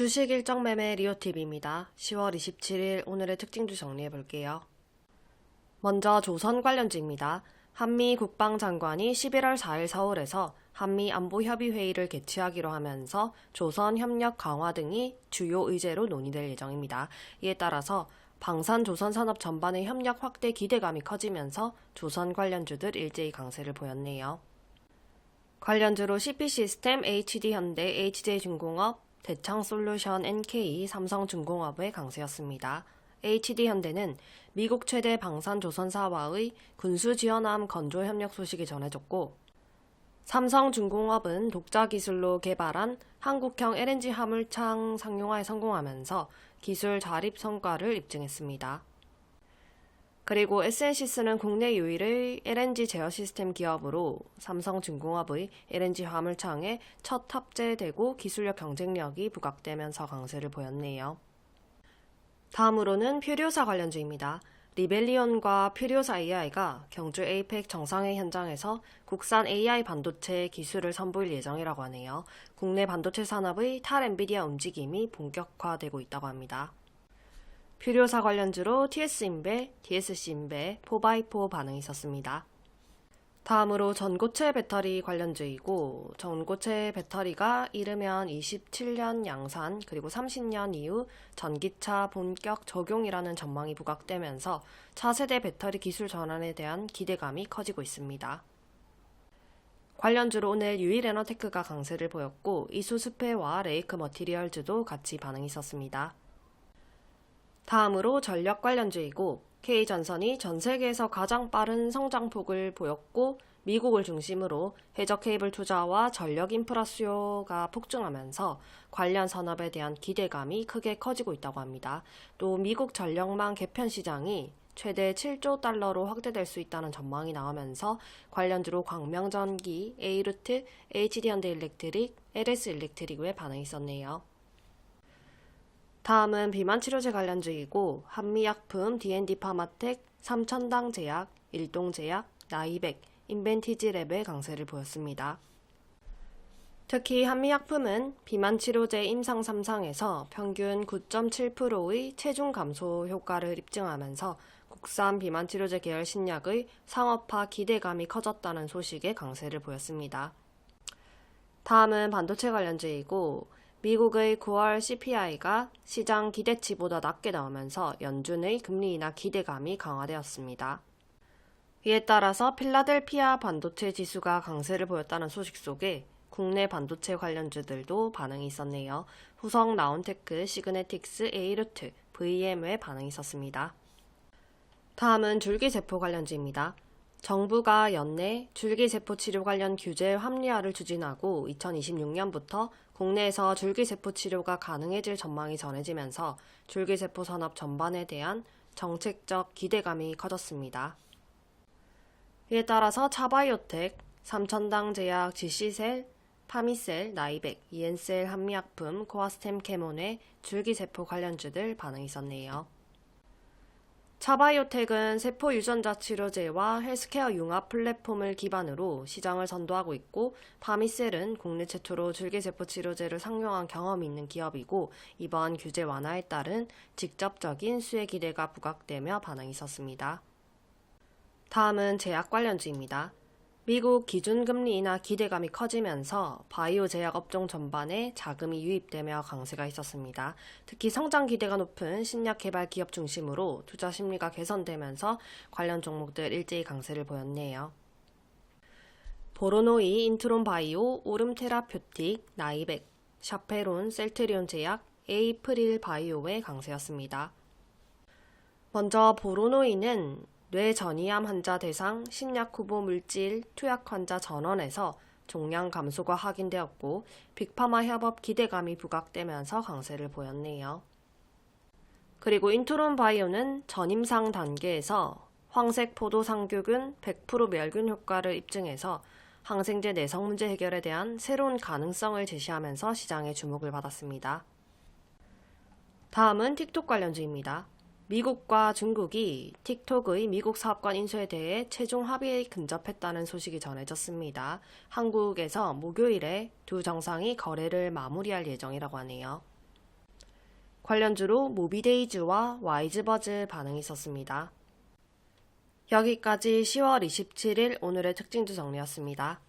주식 일정 매매 리오팁입니다. 10월 27일 오늘의 특징주 정리해 볼게요. 먼저 조선 관련주입니다. 한미 국방장관이 11월 4일 서울에서 한미 안보협의회의를 개최하기로 하면서 조선 협력 강화 등이 주요 의제로 논의될 예정입니다. 이에 따라서 방산 조선 산업 전반의 협력 확대 기대감이 커지면서 조선 관련주들 일제히 강세를 보였네요. 관련주로 CP시스템, HD현대, HJ중공업, 대창솔루션, NK, 삼성중공업의 강세였습니다. HD현대는 미국 최대 방산조선사와의 군수지원함 건조협력 소식이 전해졌고, 삼성중공업은 독자 기술로 개발한 한국형 LNG 화물창 상용화에 성공하면서 기술 자립 성과를 입증했습니다. 그리고 SNC스는 국내 유일의 LNG 제어 시스템 기업으로 삼성중공업의 LNG 화물창에 첫 탑재되고 기술력 경쟁력이 부각되면서 강세를 보였네요. 다음으로는 퓨리오사 관련주입니다. 리벨리온과 퓨리오사 AI가 경주 APEC 정상회 현장에서 국산 AI 반도체 기술을 선보일 예정이라고 하네요. 국내 반도체 산업의 탈 엔비디아 움직임이 본격화되고 있다고 합니다. 퓨리오사 관련주로 TS인베, DSC인베, 4x4 반응이 있었습니다. 다음으로 전고체 배터리 관련주이고, 전고체 배터리가 이르면 27년 양산 그리고 30년 이후 전기차 본격 적용이라는 전망이 부각되면서 차세대 배터리 기술 전환에 대한 기대감이 커지고 있습니다. 관련주로 오늘 유일에너테크가 강세를 보였고, 이수스페와 레이크 머티리얼즈도 같이 반응이 있었습니다. 다음으로 전력 관련주이고, K전선이 전 세계에서 가장 빠른 성장폭을 보였고, 미국을 중심으로 해저 케이블 투자와 전력 인프라 수요가 폭증하면서 관련 산업에 대한 기대감이 크게 커지고 있다고 합니다. 또 미국 전력망 개편 시장이 최대 7조 달러로 확대될 수 있다는 전망이 나오면서 관련주로 광명전기, 에이루트, HD현대일렉트릭, LS일렉트릭의 반응이 있었네요. 다음은 비만치료제 관련주이고, 한미약품, D&D파마텍, 삼천당제약, 일동제약, 나이백, 인벤티지랩의 강세를 보였습니다. 특히 한미약품은 비만치료제 임상 3상에서 평균 9.7%의 체중 감소 효과를 입증하면서 국산 비만치료제 계열 신약의 상업화 기대감이 커졌다는 소식에 강세를 보였습니다. 다음은 반도체 관련주이고, 미국의 9월 CPI가 시장 기대치보다 낮게 나오면서 연준의 금리 인하 기대감이 강화되었습니다. 이에 따라서 필라델피아 반도체 지수가 강세를 보였다는 소식 속에 국내 반도체 관련주들도 반응이 있었네요. 후성, 나온테크, 시그네틱스, 에이루트, VM의 반응이 있었습니다. 다음은 줄기세포 관련주입니다. 정부가 연내 줄기세포 치료 관련 규제 합리화를 추진하고 2026년부터 국내에서 줄기세포 치료가 가능해질 전망이 전해지면서 줄기세포 산업 전반에 대한 정책적 기대감이 커졌습니다. 이에 따라서 차바이오텍, 삼천당제약, GC셀, 파미셀, 나이백, 이엔셀 한미약품, 코아스템 캐몬의 줄기세포 관련주들 반응이 있었네요. 차바이오텍은 세포 유전자 치료제와 헬스케어 융합 플랫폼을 기반으로 시장을 선도하고 있고, 파미셀은 국내 최초로 줄기세포 치료제를 상용한 경험이 있는 기업이고, 이번 규제 완화에 따른 직접적인 수혜 기대가 부각되며 반응이 있었습니다. 다음은 제약 관련주입니다. 미국 기준금리 인하 기대감이 커지면서 바이오 제약 업종 전반에 자금이 유입되며 강세가 있었습니다. 특히 성장 기대가 높은 신약 개발 기업 중심으로 투자 심리가 개선되면서 관련 종목들 일제히 강세를 보였네요. 보로노이, 인트론 바이오, 오름 테라퓨틱, 나이백, 샤페론, 셀트리온 제약, 에이프릴 바이오의 강세였습니다. 먼저 보로노이는 뇌전이암 환자 대상 신약 후보 물질 투약 환자 전원에서 종양 감소가 확인되었고, 빅파마 협업 기대감이 부각되면서 강세를 보였네요. 그리고 인트론 바이오는 전임상 단계에서 황색 포도 상규균 100% 멸균 효과를 입증해서 항생제 내성 문제 해결에 대한 새로운 가능성을 제시하면서 시장의 주목을 받았습니다. 다음은 틱톡 관련주입니다. 미국과 중국이 틱톡의 미국 사업권 인수에 대해 최종 합의에 근접했다는 소식이 전해졌습니다. 한국에서 목요일에 두 정상이 거래를 마무리할 예정이라고 하네요. 관련주로 모비데이즈와 와이즈버즈 반응이 있었습니다. 여기까지 10월 27일 오늘의 특징주 정리였습니다.